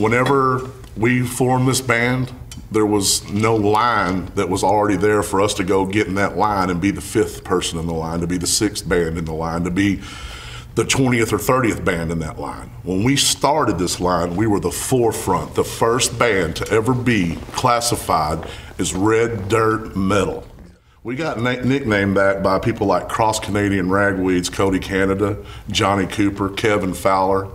whenever we formed this band, there was no line that was already there for us to go get in that line and be the 5th person in the line, to be the 6th band in the line, to be the 20th or 30th band in that line. When we started this line, we were the forefront, the first band to ever be classified as red dirt metal. We got nicknamed that by people like Cross Canadian Ragweeds, Cody Canada, Johnny Cooper, Kevin Fowler,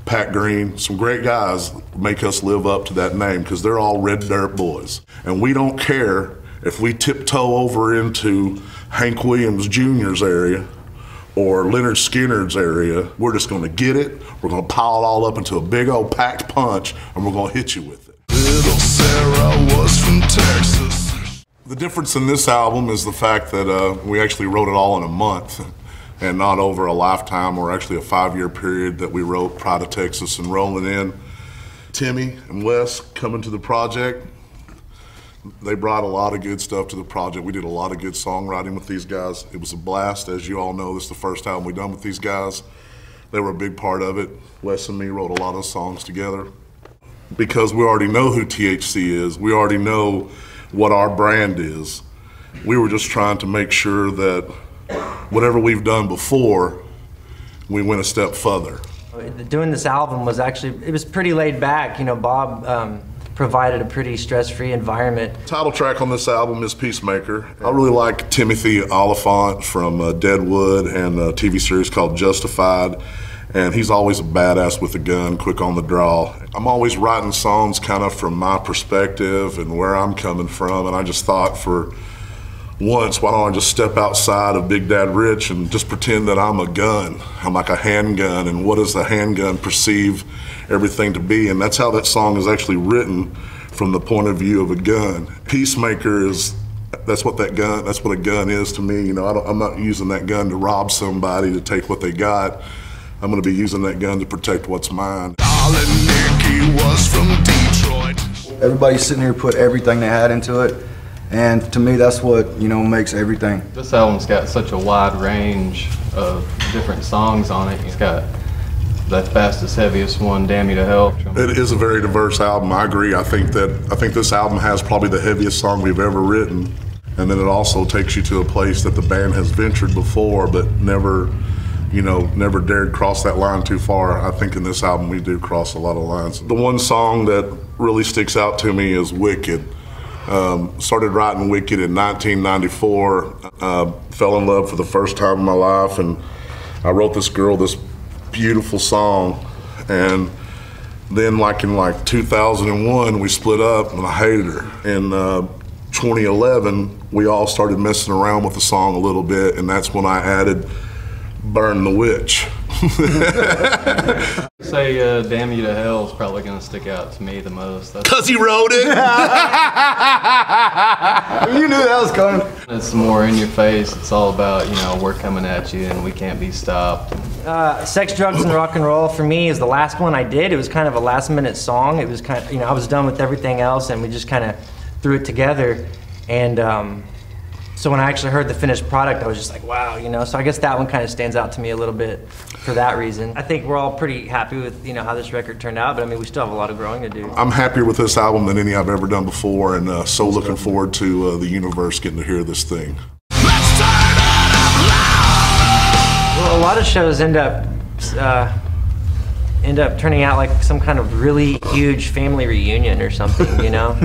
Pat Green. Some great guys make us live up to that name because they're all red dirt boys. And we don't care if we tiptoe over into Hank Williams Jr.'s area or Leonard Skinner's area. We're just gonna get it, we're gonna pile it all up into a big old packed punch, and we're gonna hit you with it. Little Sarah was from Texas. The difference in this album is the fact that we actually wrote it all in a month and not over a lifetime or actually a 5-year period that we wrote Pride of Texas and Rolling In. Timmy and Wes coming to the project, they brought a lot of good stuff to the project. We did a lot of good songwriting with these guys. It was a blast. As you all know, this is the first album we've done with these guys. They were a big part of it. Wes and me wrote a lot of songs together. Because we already know who THC is, we already know what our brand is. We were just trying to make sure that whatever we've done before, we went a step further. Doing this album was actually, it was pretty laid back. You know, Bob provided a pretty stress-free environment. Title track on this album is Peacemaker. I really like Timothy Oliphant from Deadwood and a TV series called Justified. And he's always a badass with a gun, quick on the draw. I'm always writing songs kind of from my perspective and where I'm coming from. And I just thought for once, why don't I just step outside of Big Dad Rich and just pretend that I'm a gun. I'm like a handgun, and what does the handgun perceive everything to be? And that's how that song is actually written, from the point of view of a gun. Peacemaker is, that's what a gun is to me. You know, I'm not using that gun to rob somebody, to take what they got. I'm gonna be using that gun to protect what's mine. Darling Nicky was from Detroit. Everybody sitting here put everything they had into it. And to me, that's what, you know, makes everything. This album's got such a wide range of different songs on it. It's got the fastest, heaviest one, Damn You to Hell. It is a very diverse album, I agree. I think this album has probably the heaviest song we've ever written. And then it also takes you to a place that the band has ventured before, but never, you know, never dared cross that line too far. I think in this album we do cross a lot of lines. The one song that really sticks out to me is Wicked. Started writing Wicked in 1994, fell in love for the first time in my life, and I wrote this girl this beautiful song, and then in 2001 we split up and I hated her. In 2011 we all started messing around with the song a little bit, and that's when I added Burn the Witch. Say Damn You to Hell is probably going to stick out to me the most. Because he wrote it? You knew that was coming. It's more in your face. It's all about, you know, we're coming at you and we can't be stopped. Sex, Drugs, and Rock and Roll for me is the last one I did. It was kind of a last-minute song. It was kind of, you know, I was done with everything else and we just kind of threw it together. And so when I actually heard the finished product, I was just like, wow, you know. So I guess that one kind of stands out to me a little bit for that reason. I think we're all pretty happy with, you know, how this record turned out, but I mean, we still have a lot of growing to do. I'm happier with this album than any I've ever done before, and so looking forward to the universe getting to hear this thing. Let's turn it up loud. Well, a lot of shows end up turning out like some kind of really huge family reunion or something, you know?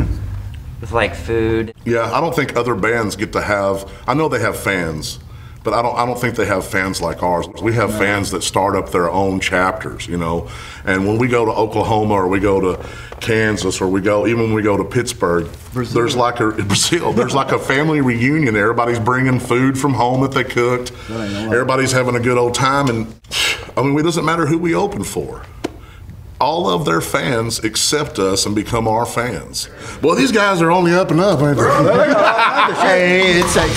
With like food. Yeah, I don't think other bands get to have, I know they have fans, but I don't think they have fans like ours. We have fans that start up their own chapters, you know. And when we go to Oklahoma or we go to Kansas or even when we go to Pittsburgh, there's like a family reunion. Everybody's bringing food from home that they cooked. Everybody's having a good old time, and I mean, it doesn't matter who we open for. All of their fans accept us and become our fans. Well, these guys are only up and up, ain't they? Hey, it's like